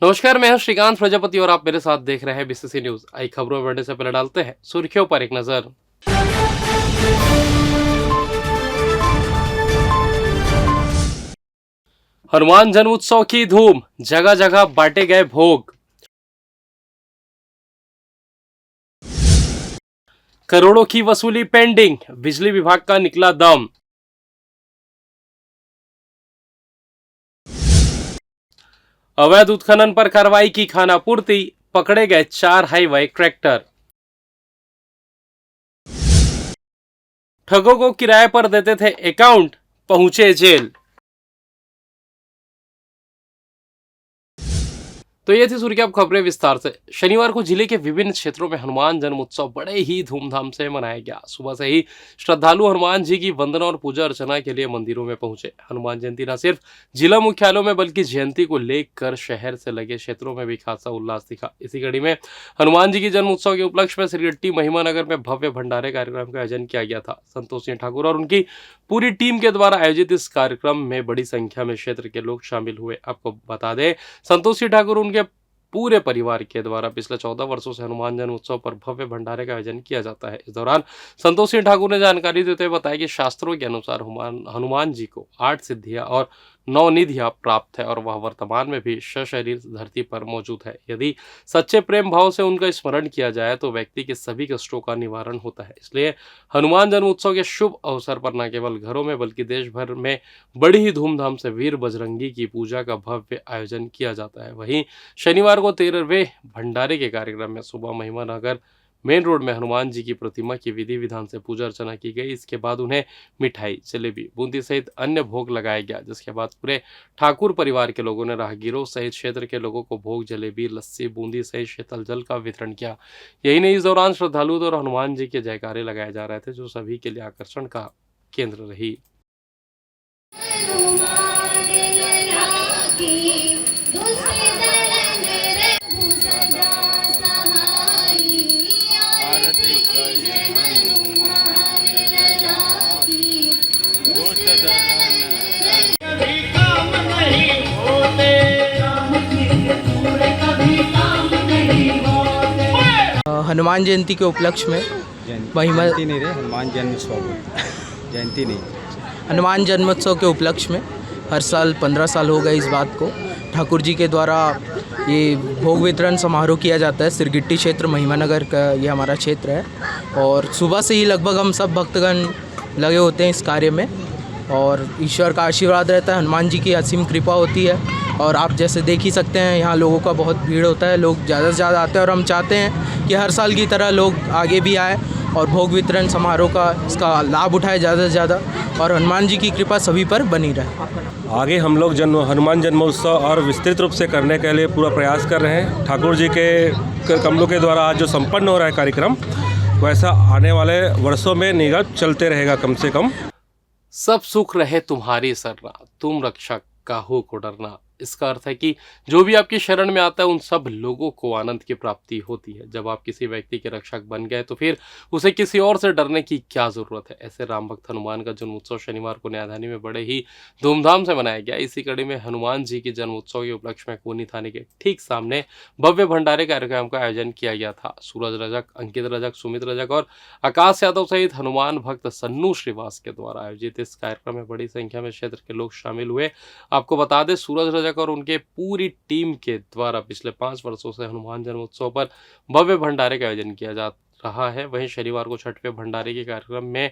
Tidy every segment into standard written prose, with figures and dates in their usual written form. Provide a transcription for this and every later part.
नमस्कार, मैं हूं श्रीकांत प्रजापति और आप मेरे साथ देख रहे हैं बीसीसी न्यूज। आई खबरों में बढ़ने से पहले डालते हैं सुर्खियों पर एक नजर। हनुमान जन्मोत्सव की धूम, जगह जगह बांटे गए भोग। करोड़ों की वसूली पेंडिंग, बिजली विभाग का निकला दम। अवैध उत्खनन पर कार्रवाई की खानापूर्ति, पकड़े गए 4 हाईवे ट्रैक्टर। ठगों को किराए पर देते थे अकाउंट, पहुंचे जेल। तो ये थी सुर्खियां, अब खबरें विस्तार से। शनिवार को जिले के विभिन्न क्षेत्रों में हनुमान जन्मोत्सव बड़े ही धूमधाम से मनाया गया। सुबह से ही श्रद्धालु हनुमान जी की वंदना और पूजा अर्चना के लिए मंदिरों में पहुंचे। हनुमान जयंती न सिर्फ जिला मुख्यालयों में बल्कि जयंती को लेकर शहर से लगे क्षेत्रों में भी खासा उल्लास दिखा। इसी कड़ी में हनुमान जी की जन्मोत्सव के उपलक्ष्य में सिरगिट्टी महिमानगर में भव्य भंडारे कार्यक्रम का आयोजन किया गया था। संतोष सिंह ठाकुर और उनकी पूरी टीम के द्वारा आयोजित इस कार्यक्रम में बड़ी संख्या में क्षेत्र के लोग शामिल हुए। आपको बता दें, संतोष सिंह ठाकुर उनके पूरे परिवार के द्वारा पिछले 14 वर्षों से हनुमान जन्मोत्सव पर भव्य भंडारे का आयोजन किया जाता है। इस दौरान संतोष सिंह ठाकुर ने जानकारी देते हुए बताया कि शास्त्रों के अनुसार हनुमान जी को 8 सिद्धियां और 9 निधियां प्राप्त है और वह वर्तमान में भी सशरीर धरती पर मौजूद है। यदि सच्चे प्रेम भाव से उनका स्मरण किया जाए तो व्यक्ति के सभी कष्टों का निवारण होता है। इसलिए हनुमान जन्मोत्सव के शुभ अवसर पर न केवल घरों में बल्कि देश भर में बड़ी ही धूमधाम से वीर बजरंगी की पूजा का भव्य आयोजन किया जाता है। वहीं शनिवार को 13वें भंडारे के कार्यक्रम में सुबह महिमानगर मेन रोड में हनुमान जी की प्रतिमा की विधि विधान से पूजा अर्चना की गई। इसके बाद उन्हें मिठाई, जलेबी, बूंदी सहित अन्य भोग लगाया गया, जिसके बाद पूरे ठाकुर परिवार के लोगों ने राहगीरों सहित क्षेत्र के लोगों को भोग, जलेबी, लस्सी, बूंदी सहित शीतल जल का वितरण किया। यही नहीं, इस दौरान श्रद्धालु और हनुमान जी के जयकारे लगाए जा रहे थे, जो सभी के लिए आकर्षण का केंद्र रही। हनुमान जयंती के उपलक्ष्य में हनुमान जन्मोत्सव के उपलक्ष्य में हर साल 15 साल हो गए इस बात को ठाकुर जी के द्वारा ये भोग वितरण समारोह किया जाता है। सिरगिट्टी क्षेत्र महिमानगर का ये हमारा क्षेत्र है और सुबह से ही लगभग हम सब भक्तगण लगे होते हैं इस कार्य में और ईश्वर का आशीर्वाद रहता है, हनुमान जी की असीम कृपा होती है। और आप जैसे देख ही सकते हैं यहाँ लोगों का बहुत भीड़ होता है, लोग ज़्यादा से ज़्यादा आते हैं और हम चाहते हैं कि हर साल की तरह लोग आगे भी आए और भोग वितरण समारोह का इसका लाभ उठाए ज़्यादा से ज़्यादा और हनुमान जी की कृपा सभी पर बनी रहे। आगे हम लोग हनुमान जन्मोत्सव और विस्तृत रूप से करने के लिए पूरा प्रयास कर रहे हैं। ठाकुर जी के कमलों के द्वारा आज जो संपन्न हो रहा है कार्यक्रम, वैसा आने वाले वर्षों में निगत चलते रहेगा कम से कम। सब सुख रहे तुम्हारी सरना, तुम रक्षक काहू को डरना। इसका अर्थ है कि जो भी आपकी शरण में आता है उन सब लोगों को आनंद की प्राप्ति होती है। जब आप किसी व्यक्ति के रक्षक बन गए तो फिर उसे किसी और से डरने की क्या जरूरत है। ऐसे राम भक्त हनुमान का जन्मोत्सव शनिवार को नयाधानी में बड़े ही धूमधाम से मनाया गया। इसी कड़ी में हनुमान जी के जन्मोत्सव के उपलक्ष्य में कोनी थाने के ठीक सामने भव्य भंडारे कार्यक्रम का आयोजन किया गया था। सूरज रजक, अंकित रजक, सुमित रजक और आकाश यादव सहित हनुमान भक्त सन्नू श्रीवास के द्वारा आयोजित इस कार्यक्रम में बड़ी संख्या में क्षेत्र के लोग शामिल हुए। आपको बता दें, सूरज और उनके पूरी टीम के द्वारा पिछले 5 वर्षों से हनुमान जन्मोत्सव पर भव्य भंडारे का आयोजन किया जा रहा है। वहीं शनिवार को 6वें भंडारे के कार्यक्रम में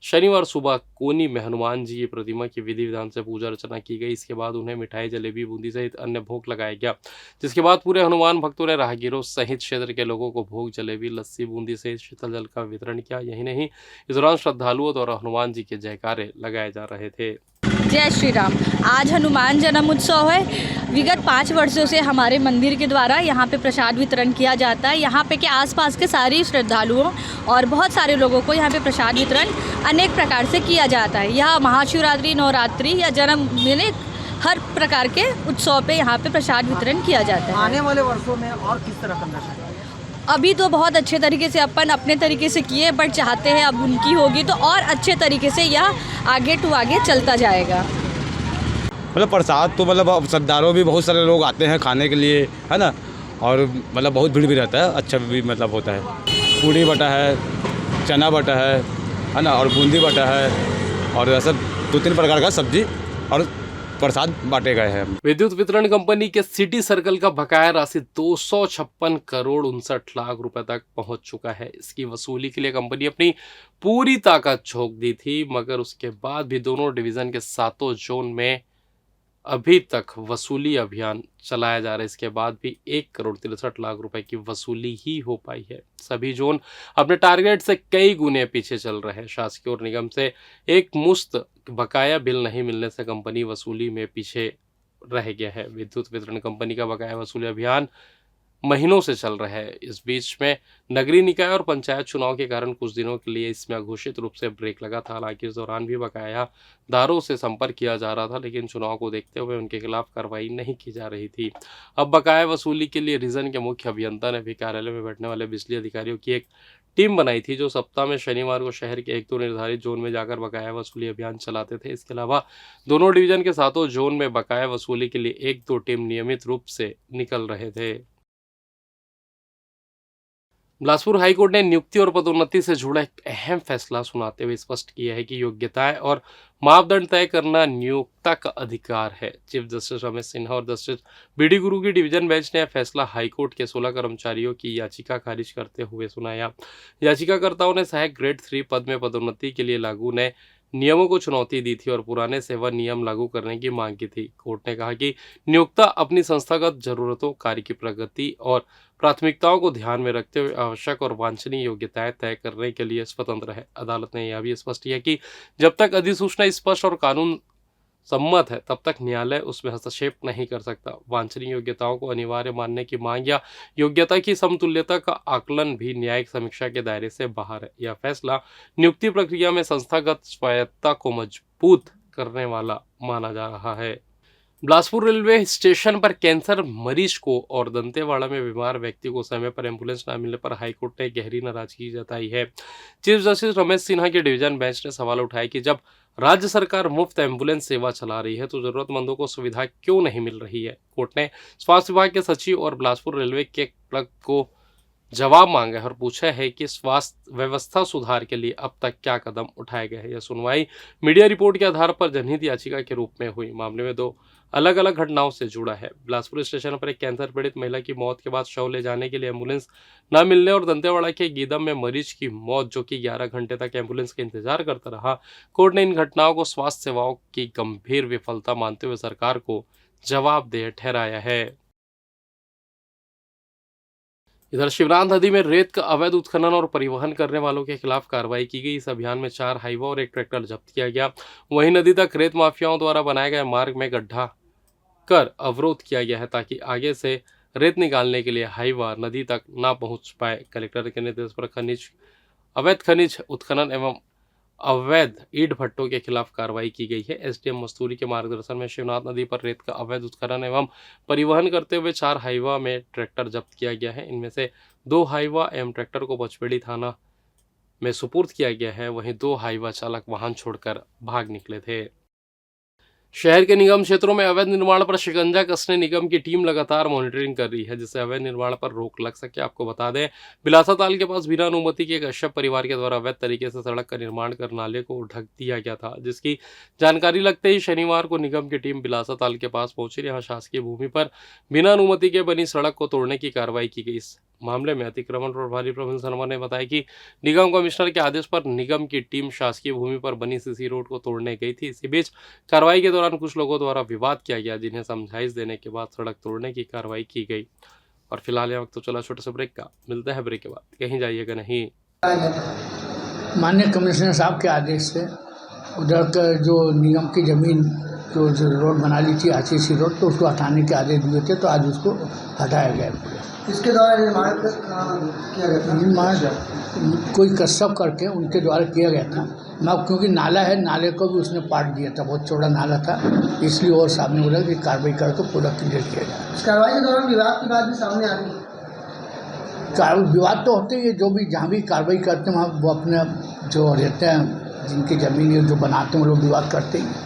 शनिवार सुबह कोनी में हनुमान जी की प्रतिमा की विधि विधान से पूजा अर्चना की गई। इसके बाद उन्हें मिठाई, जलेबी, बूंदी सहित अन्य भोग लगाया गया, जिसके बाद पूरे हनुमान भक्तों ने राहगीरों सहित क्षेत्र के लोगों को भोग, जलेबी, लस्सी, बूंदी सहित शीतल जल का वितरण किया। यही नहीं, इस दौरान श्रद्धालुओं द्वारा हनुमान जी के जयकारे लगाए जा रहे थे। जय श्री राम। आज हनुमान जन्म उत्सव है। विगत 5 वर्षों से हमारे मंदिर के द्वारा यहाँ पे प्रसाद वितरण किया जाता है। यहाँ पे के आसपास के सारे श्रद्धालुओं और बहुत सारे लोगों को यहाँ पे प्रसाद वितरण अनेक प्रकार से किया जाता है। यह महाशिवरात्रि, नवरात्रि या जन्म हर प्रकार के उत्सव पे यहाँ पे प्रसाद वितरण किया जाता है। आने वाले वर्षों में और किस तरह करना चाहिए? अभी तो बहुत अच्छे तरीके से अपन अपने तरीके से किए, बट चाहते हैं अब उनकी होगी तो और अच्छे तरीके से यह आगे चलता जाएगा। मतलब प्रसाद तो मतलब अब श्रद्धालु भी बहुत सारे लोग आते हैं खाने के लिए, है ना, और मतलब बहुत भीड़ भी रहता है, अच्छा भी मतलब होता है। पूड़ी बटा है, चना बटा है ना, और बूंदी बटा है, और ऐसा 2-3 प्रकार का सब्जी और प्रसाद बांटे गए हैं। विद्युत वितरण कंपनी के सिटी सर्कल का बकाया राशि 256 करोड़ 59 लाख रुपए तक पहुंच चुका है। इसकी वसूली के लिए कंपनी अपनी पूरी ताकत झोंक दी थी, मगर उसके बाद भी दोनों डिवीजन के 7 जोन में अभी तक वसूली अभियान चलाया जा रहा है। इसके बाद भी 1 करोड़ 63 लाख रुपए की वसूली ही हो पाई है। सभी जोन अपने टारगेट से कई गुने पीछे चल रहे हैं। शासकीय और निगम से एक मुश्त बकाया बिल नहीं मिलने से कंपनी वसूली में पीछे रह गया है। विद्युत वितरण कंपनी का बकाया वसूली अभियान महीनों से चल रहा है। इस बीच में नगरीय निकाय और पंचायत चुनाव के कारण कुछ दिनों के लिए इसमें अघोषित रूप से ब्रेक लगा था। हालांकि इस दौरान भी बकायादारों से संपर्क किया जा रहा था, लेकिन चुनाव को देखते हुए उनके खिलाफ कार्रवाई नहीं की जा रही थी। अब बकाया वसूली के लिए रीजन के मुख्य अभियंता ने भी कार्यालय में बैठने वाले बिजली अधिकारियों की एक टीम बनाई थी, जो सप्ताह में शनिवार को शहर के 1-2 निर्धारित जोन में जाकर बकाया वसूली अभियान चलाते थे। इसके अलावा दोनों डिवीजन के 7 जोन में बकाया वसूली के लिए 1-2 टीम नियमित रूप से निकल रहे थे। बिलासपुर हाईकोर्ट ने नियुक्ति और पदोन्नति से जुड़ा एक अहम फैसला सुनाते हुए स्पष्ट किया है कि योग्यताएं और मापदंड तय करना नियोक्ता का अधिकार है। चीफ जस्टिस रमेश सिन्हा और जस्टिस बीडी गुरु की डिवीजन बेंच ने यह फैसला हाईकोर्ट के 16 कर्मचारियों की याचिका खारिज करते हुए सुनाया। याचिकाकर्ताओं ने सहायक ग्रेड 3 पद में पदोन्नति के लिए लागू नए नियमों को चुनौती दी थी और पुराने सेवा नियम लागू करने की मांग की थी। कोर्ट ने कहा कि नियोक्ता अपनी संस्थागत जरूरतों, कार्य की प्रगति और प्राथमिकताओं को ध्यान में रखते हुए आवश्यक और वांछनीय योग्यताएं तय करने के लिए स्वतंत्र है। अदालत ने यह भी स्पष्ट किया कि जब तक अधिसूचना स्पष्ट और कानून सम्मत है, तब तक न्यायालय उसमें हस्तक्षेप नहीं कर सकता। वांछनीय योग्यताओं को अनिवार्य मानने की मांग या योग्यता की समतुल्यता का आकलन भी न्यायिक समीक्षा के दायरे से बाहर है। यह फैसला नियुक्ति प्रक्रिया में संस्थागत स्वायत्तता को मजबूत करने वाला माना जा रहा है। बिलासपुर रेलवे स्टेशन पर कैंसर मरीज को और दंतेवाड़ा में बीमार व्यक्ति को समय पर एम्बुलेंस न मिलने पर हाईकोर्ट ने गहरी नाराजगी जताई है। चीफ जस्टिस रमेश सिन्हा की डिवीजन बेंच ने सवाल उठाया कि जब राज्य सरकार मुफ्त एम्बुलेंस सेवा चला रही है तो जरूरतमंदों को सुविधा क्यों नहीं मिल रही है। कोर्ट ने स्वास्थ्य विभाग के सचिव और बिलासपुर रेलवे के क्लर्क को जवाब मांगा है और पूछा है कि स्वास्थ्य व्यवस्था सुधार के लिए अब तक क्या कदम उठाए गए हैं। यह सुनवाई मीडिया रिपोर्ट के आधार पर जनहित याचिका के रूप में हुई। मामले में 2 अलग अलग घटनाओं से जुड़ा है। बिलासपुर स्टेशन पर एक कैंसर पीड़ित महिला की मौत के बाद शव ले जाने के लिए एम्बुलेंस न मिलने और दंतेवाड़ा के गीदम में मरीज की मौत जो कि 11 घंटे तक एम्बुलेंस का इंतजार करता रहा। कोर्ट ने इन घटनाओं को स्वास्थ्य सेवाओं की गंभीर विफलता मानते हुए सरकार को जवाबदेह ठहराया है। इधर शिवनाथ नदी में रेत का अवैध उत्खनन और परिवहन करने वालों के खिलाफ कार्रवाई की गई। इस अभियान में 4 हाईवा और 1 ट्रैक्टर जब्त किया गया। वहीं नदी तक रेत माफियाओं द्वारा बनाए गए मार्ग में गड्ढा कर अवरोध किया गया है ताकि आगे से रेत निकालने के लिए हाईवा नदी तक ना पहुंच पाए। कलेक्टर के निर्देश पर अवैध खनिज उत्खनन एवं अवैध ईंट भट्टों के खिलाफ कार्रवाई की गई है। एसडीएम मस्तूरी के मार्गदर्शन में शिवनाथ नदी पर रेत का अवैध उत्खनन एवं परिवहन करते हुए 4 हाईवा में ट्रैक्टर जब्त किया गया है। इनमें से 2 हाईवा एवं ट्रैक्टर को पचपेड़ी थाना में सुपुर्द किया गया है। वहीं 2 हाईवा चालक वाहन छोड़कर भाग निकले थे। शहर के निगम क्षेत्रों में अवैध निर्माण पर शिकंजा कसने निगम की टीम लगातार मॉनिटरिंग कर रही है, जिससे अवैध निर्माण पर रोक लग सके। आपको बता दें, बिलासा ताल के पास बिना अनुमति के एक कश्यप परिवार के द्वारा अवैध तरीके से सड़क का निर्माण कर नाले को ढक दिया गया था, जिसकी जानकारी लगते ही शनिवार को निगम की टीम बिलासा ताल के पास पहुंची। यहाँ शासकीय भूमि पर बिना अनुमति के बनी सड़क को तोड़ने की कार्रवाई की गई। इस मामले में अतिक्रमण प्रभारी प्रवीण शर्मा ने बताया कि निगम कमिश्नर के आदेश पर निगम की टीम शासकीय भूमि पर बनी सीसी रोड को तोड़ने गई थी। इसी बीच कार्रवाई के दौरान कुछ लोगों द्वारा विवाद किया गया, जिन्हें समझाइश देने के बाद सड़क तोड़ने की कार्रवाई की गई। और फिलहाल यह वक्त तो चला छोटे से ब्रेक का, मिलता है ब्रेक के बाद, कहीं जाइएगा नहीं। माननीय कमिश्नर साहब के आदेश से उधर का जो निगम की जमीन जो रोड बना ली थी आरसीसी रोड, तो उसको हटाने के आदेश दिए थे, तो आज उसको हटाया गया। इसके द्वारा निर्माण किया गया था। निर्माण कोई कश्यप करके उनके द्वारा किया गया था। मैं क्योंकि नाला है, नाले को भी उसने पाट दिया था, बहुत चौड़ा नाला था, इसलिए और सामने बोला कि कार्रवाई करके पूरा क्लियर किया जाए। इस कार्रवाई के दौरान विवाद की बात भी सामने आ रही है। विवाद तो होते ही है, जो भी जहाँ भी कार्रवाई करते हैं वहाँ वो अपने जो रहते हैं, जिनकी ज़मीन है जो बनाते हैं वो लोग विवाद करते ही हैं।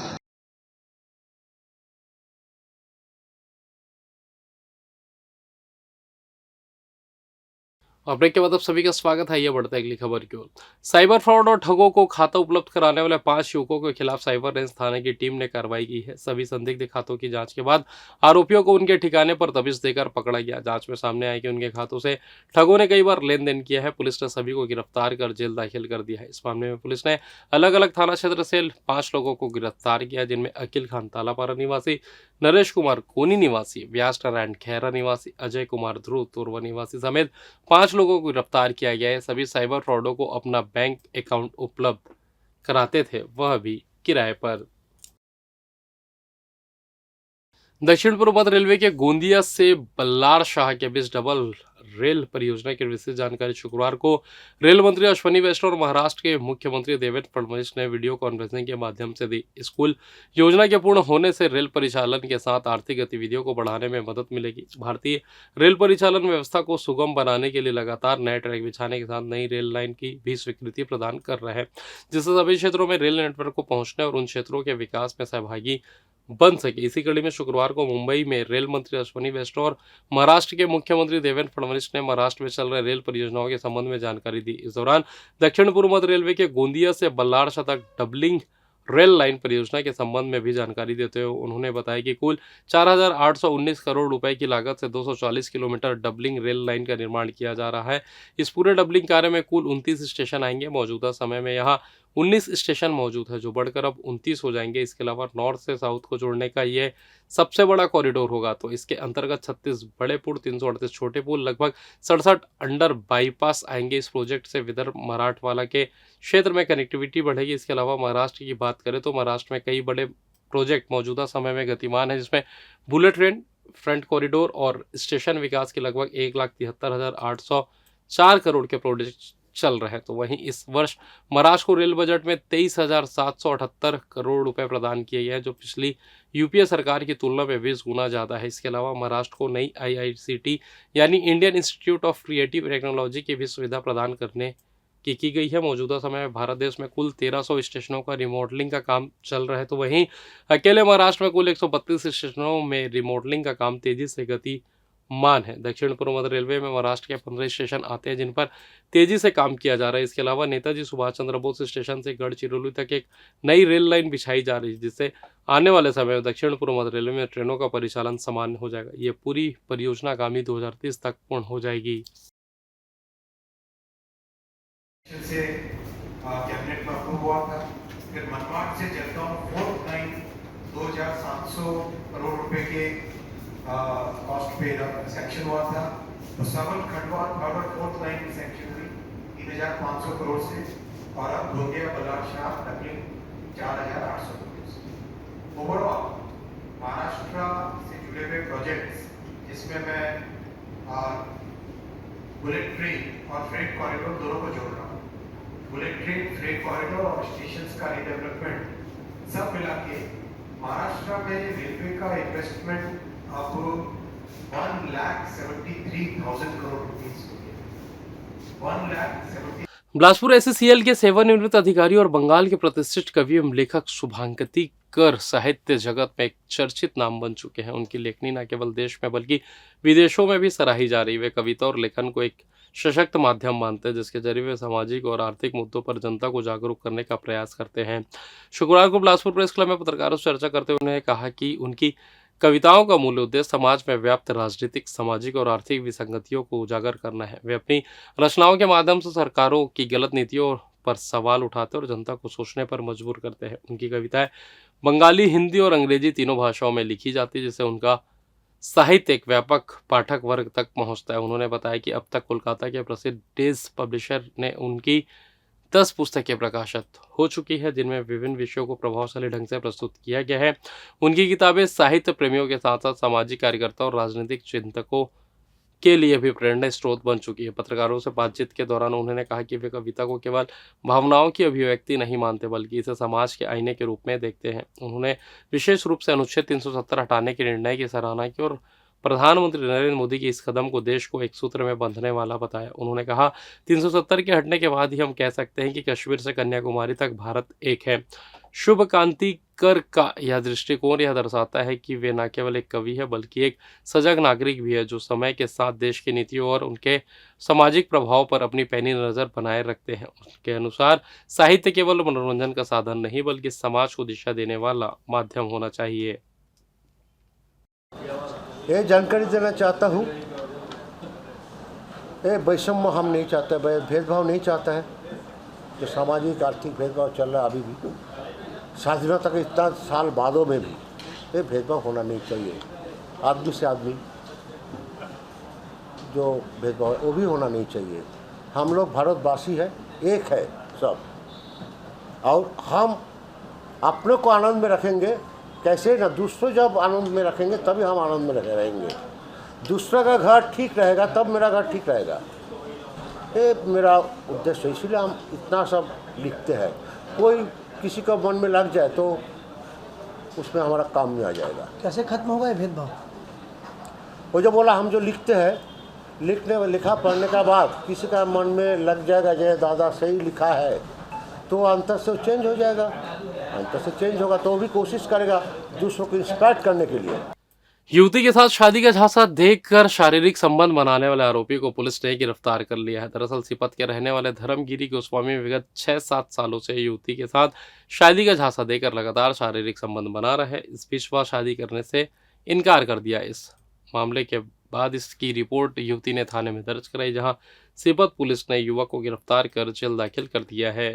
और ब्रेक के बाद आप सभी का स्वागत है। ये बढ़ता है अगली खबर की ओर। साइबर फ्रॉड और ठगों को खाता उपलब्ध कराने वाले 5 युवकों के खिलाफ साइबर रेंज थाने की टीम ने कार्रवाई की है। सभी संदिग्ध खातों की जांच के बाद आरोपियों को उनके ठिकाने पर दबिश देकर पकड़ा गया। जांच में सामने आया कि उनके खातों से ठगों ने कई बार लेन देन किया है। पुलिस ने सभी को गिरफ्तार कर जेल दाखिल कर दिया है। इस मामले में पुलिस ने अलग अलग थाना क्षेत्र से 5 लोगों को गिरफ्तार किया, जिनमें अखिल खान तालापारा निवासी, नरेश कुमार कोनी निवासी, व्यास नारायण खैरा निवासी, अजय कुमार ध्रुव तोरवा निवासी समेत 5 लोगों को गिरफ्तार किया गया है। सभी साइबर फ्रॉडों को अपना बैंक अकाउंट उपलब्ध कराते थे, वह भी किराए पर। दक्षिण पूर्व मध्य रेलवे के गोंदिया से बल्लार शाह के बीच डबल रेल परियोजना की विस्तृत जानकारी शुक्रवार को रेल मंत्री अश्विनी वैष्णव और महाराष्ट्र के मुख्यमंत्री देवेंद्र फडणवीस ने वीडियो कॉन्फ्रेंसिंग के माध्यम से दी। स्कूल योजना के पूर्ण होने से रेल परिचालन के साथ आर्थिक गतिविधियों को बढ़ाने में मदद मिलेगी। भारतीय रेल परिचालन व्यवस्था को सुगम बनाने के लिए लगातार नए ट्रैक बिछाने के साथ नई रेल लाइन की भी स्वीकृति प्रदान कर रहे हैं, जिससे सभी क्षेत्रों में रेल नेटवर्क को पहुंचने और उन क्षेत्रों के विकास में सहभागी बन सके। इसी कड़ी में शुक्रवार को मुंबई में रेल मंत्री अश्विनी वैष्णव और महाराष्ट्र के मुख्यमंत्री देवेंद्र फडणवीस ने महाराष्ट्र में चल रहे रेल परियोजनाओं के संबंध में जानकारी दी। इस दौरान दक्षिण पूर्व मध्य रेलवे के गोंदिया से बल्लारशाह तक डबलिंग रेल लाइन परियोजना के संबंध में भी जानकारी देते हुए उन्होंने बताया कि कुल 4,819 करोड़ रुपए की लागत से 240 किलोमीटर डबलिंग रेल लाइन का निर्माण किया जा रहा है। इस पूरे डबलिंग कार्य में कुल 29 स्टेशन आएंगे। मौजूदा समय में यहाँ 19 स्टेशन मौजूद है, जो बढ़कर अब 29 हो जाएंगे। इसके अलावा नॉर्थ से साउथ को जोड़ने का यह सबसे बड़ा कॉरिडोर होगा। तो इसके अंतर्गत 36 बड़े पुल, 338 छोटे पुल, लगभग 67 अंडर बाईपास आएंगे। इस प्रोजेक्ट से विदर्भ मराठवाला के क्षेत्र में कनेक्टिविटी बढ़ेगी। इसके अलावा महाराष्ट्र की बात करें तो महाराष्ट्र में कई बड़े प्रोजेक्ट मौजूदा समय में गतिमान है, जिसमें बुलेट ट्रेन, फ्रंट कॉरिडोर और स्टेशन विकास के लगभग 1,73,804 करोड़ के प्रोजेक्ट चल रहे हैं। तो वहीं इस वर्ष महाराष्ट्र को रेल बजट में 23,778 करोड़ रुपए प्रदान किए गए हैं, जो पिछली यूपीए सरकार की तुलना में 20 गुना ज़्यादा है। इसके अलावा महाराष्ट्र को नई IICT यानी Indian institute of creative technology की भी सुविधा प्रदान करने की गई है। मौजूदा समय में भारत देश में कुल 1300 स्टेशनों का रिमॉडलिंग का काम चल रहा है। तो वहीं अकेले महाराष्ट्र में कुल 132 स्टेशनों में रिमॉडलिंग का काम तेजी से गतिमान है। दक्षिण पूर्व मध्य रेलवे में महाराष्ट्र के 15 स्टेशन आते हैं, जिन पर तेजी से काम किया जा रहा है। इसके अलावा नेताजी सुभाष चंद्र बोस स्टेशन से गढ़चिरौली तक एक नई रेल लाइन बिछाई जा रही है, जिससे आने वाले समय में दक्षिण पूर्व मध्य रेलवे में ट्रेनों का परिचालन सामान्य हो जाएगा। ये पूरी परियोजना आगामी 2030 तक पूर्ण हो जाएगी। से कैबिनेट में अप्रूव हुआ था। फिर मनमाड से जलगांव 4 लाइन 2,700 करोड़ रुपए के कॉस्ट पे सेक्शन हुआ था। तो सबल खंडवा थर्ड और फोर्थ लाइन की सेक्शन हुई 3,500 करोड़ से, और अब गोंदिया बल्लारशाह डबलिंग 4,800 करोड़ से। ओवरऑल महाराष्ट्र से जुड़े हुए प्रोजेक्ट्स, जिसमें मैं बुलेट ट्रेन और फ्रेट कॉरिडोर दोनों को जोड़ रहा हूँ। बुलेट ट्रेन, फ्रेट कॉरिडोर और स्टेशंस का रिडेवलपमेंट सब मिला के महाराष्ट्र में रेलवे का इन्वेस्टमेंट अब 1,73,000 करोड़ रुपीस हो गया। 1,70,000। बिलासपुर SCCL के सेवानिवृत्त अधिकारी और बंगाल के प्रतिष्ठित कवि एवं लेखक शुभांकति कर साहित्य जगत में एक चर्चित नाम बन चुके हैं। उनकी लेखनी न केवल देश में बल्कि विदेशों में भी सराही जा रही है। वे कविता और लेखन को एक सशक्त माध्यम मानते हैं, जिसके जरिए वे सामाजिक और आर्थिक मुद्दों पर जनता को जागरूक करने का प्रयास करते हैं। शुक्रवार को बिलासपुर प्रेस क्लब में पत्रकारों से चर्चा करते हुए उन्होंने कहा कि उनकी कविताओं का मूल उद्देश्य समाज में व्याप्त राजनीतिक, सामाजिक और आर्थिक विसंगतियों को उजागर करना है। वे अपनी रचनाओं के माध्यम से सरकारों की गलत नीतियों पर सवाल उठाते और जनता को सोचने पर मजबूर करते हैं। उनकी कविताएं बंगाली, हिंदी और अंग्रेजी तीनों भाषाओं में लिखी जाती है, जिससे उनका साहित्य एक व्यापक पाठक वर्ग तक पहुंचता है। उन्होंने बताया कि अब तक कोलकाता के प्रसिद्ध डेज पब्लिशर ने उनकी 10 पुस्तकें प्रकाशित हो चुकी है, जिनमें विभिन्न विषयों को प्रभावशाली ढंग से प्रस्तुत किया गया है। उनकी किताबें साहित्य प्रेमियों के साथ साथ सामाजिक कार्यकर्ता और राजनीतिक चिंतकों के लिए भी प्रेरणा स्रोत बन चुकी है। पत्रकारों से बातचीत के दौरान उन्होंने कहा कि वे कविता को केवल भावनाओं की अभिव्यक्ति नहीं मानते बल्कि इसे समाज के आईने के रूप में देखते हैं। उन्होंने विशेष रूप से अनुच्छेद 370 हटाने के निर्णय की सराहना की और प्रधानमंत्री नरेंद्र मोदी के इस कदम को देश को एक सूत्र में बंधने वाला बताया। उन्होंने कहा 370 के हटने के बाद ही हम कह सकते हैं कि कश्मीर से कन्याकुमारी तक भारत एक है। शुभ कांति कर का यह दृष्टिकोण यह दर्शाता है कि वे न केवल एक कवि है बल्कि एक सजग नागरिक भी है जो समय के साथ देश की नीतियों और उनके सामाजिक प्रभाव पर अपनी पैनी नज़र बनाए रखते हैं। उनके अनुसार साहित्य केवल मनोरंजन का साधन नहीं बल्कि समाज को दिशा देने वाला माध्यम होना चाहिए। ये जानकारी देना चाहता हूँ, ये वैषम्य हम नहीं चाहते, भेदभाव नहीं चाहता है। जो सामाजिक आर्थिक भेदभाव चल रहा है अभी भी, स्वाधीनता के इतना साल बादों में भी ये भेदभाव होना नहीं चाहिए। आदमी से आदमी जो भेदभाव है वो भी होना नहीं चाहिए। हम लोग भारतवासी है, एक है सब, और हम अपने को आनंद में रखेंगे कैसे ना, दूसरों जब आनंद में रखेंगे तभी हम आनंद में रहेंगे। दूसरा का घर ठीक रहेगा तब मेरा घर ठीक रहेगा। ये मेरा उद्देश्य है, इसीलिए हम इतना सब लिखते हैं। कोई किसी का मन में लग जाए तो उसमें हमारा काम में आ जाएगा। कैसे खत्म होगा ये भेदभाव? वो जो बोला, हम जो लिखते हैं, लिखा पढ़ने के बाद किसी का मन में लग जाएगा जय दादा सही लिखा है तो अंतर से चेंज हो जाएगा। अंतर से चेंज होगा तो वो भी कोशिश करेगा दूसरों को इंस्पायर करने के लिए। युवती के साथ शादी का झांसा देकर शारीरिक संबंध बनाने वाले आरोपी को पुलिस ने गिरफ्तार कर लिया है। दरअसल सीपत के रहने वाले धर्मगिरी गोस्वामी विगत 6-7 सालों से युवती के साथ शादी का झांसा देकर लगातार शारीरिक संबंध बना रहे। इस बीच वह शादी करने से इनकार कर दिया। इस मामले के बाद इसकी रिपोर्ट युवती ने थाने में दर्ज कराई, जहां सीपत पुलिस ने युवक को गिरफ्तार कर जेल दाखिल कर दिया है।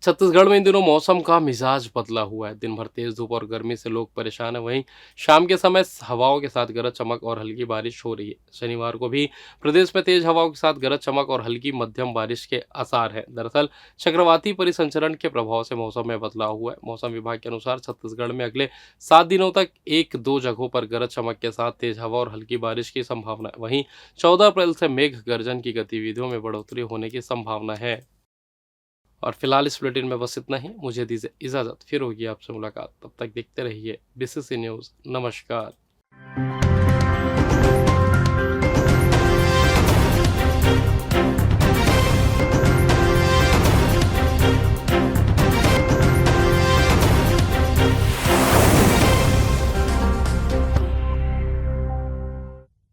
छत्तीसगढ़ में इन दिनों मौसम का मिजाज बदला हुआ है। दिन भर तेज धूप और गर्मी से लोग परेशान हैं। वहीं शाम के समय हवाओं के साथ गरज चमक और हल्की बारिश हो रही है। शनिवार को भी प्रदेश में तेज हवाओं के साथ गरज चमक और हल्की मध्यम बारिश के आसार हैं। दरअसल चक्रवाती परिसंचरण के प्रभाव से मौसम में बदलाव हुआ है। मौसम विभाग के अनुसार छत्तीसगढ़ में अगले 7 दिनों तक 1-2 जगहों पर गरज चमक के साथ तेज हवा और हल्की बारिश की संभावना है। वहीं 14 अप्रैल से मेघ गर्जन की गतिविधियों में बढ़ोतरी होने की संभावना है। और फिलहाल इस बुलेटिन में बस इतना ही। मुझे दीजिए इजाज़त, फिर होगी आपसे मुलाकात। तब तक देखते रहिए बीसीसी न्यूज़। नमस्कार।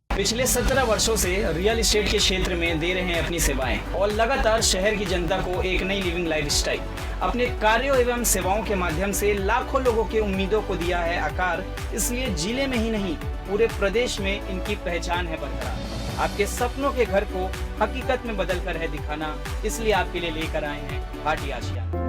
पिछले 17 वर्षों से रियल एस्टेट के क्षेत्र में दे रहे हैं अपनी सेवाएं और लगातार शहर की जनता को एक नई लिविंग लाइफस्टाइल। अपने कार्यों एवं सेवाओं के माध्यम से लाखों लोगों की उम्मीदों को दिया है आकार। इसलिए जिले में ही नहीं पूरे प्रदेश में इनकी पहचान है बरकरार। आपके सपनों के घर को हकीकत में बदल कर है दिखाना, इसलिए आपके लिए लेकर आए हैं भाटी आशिया।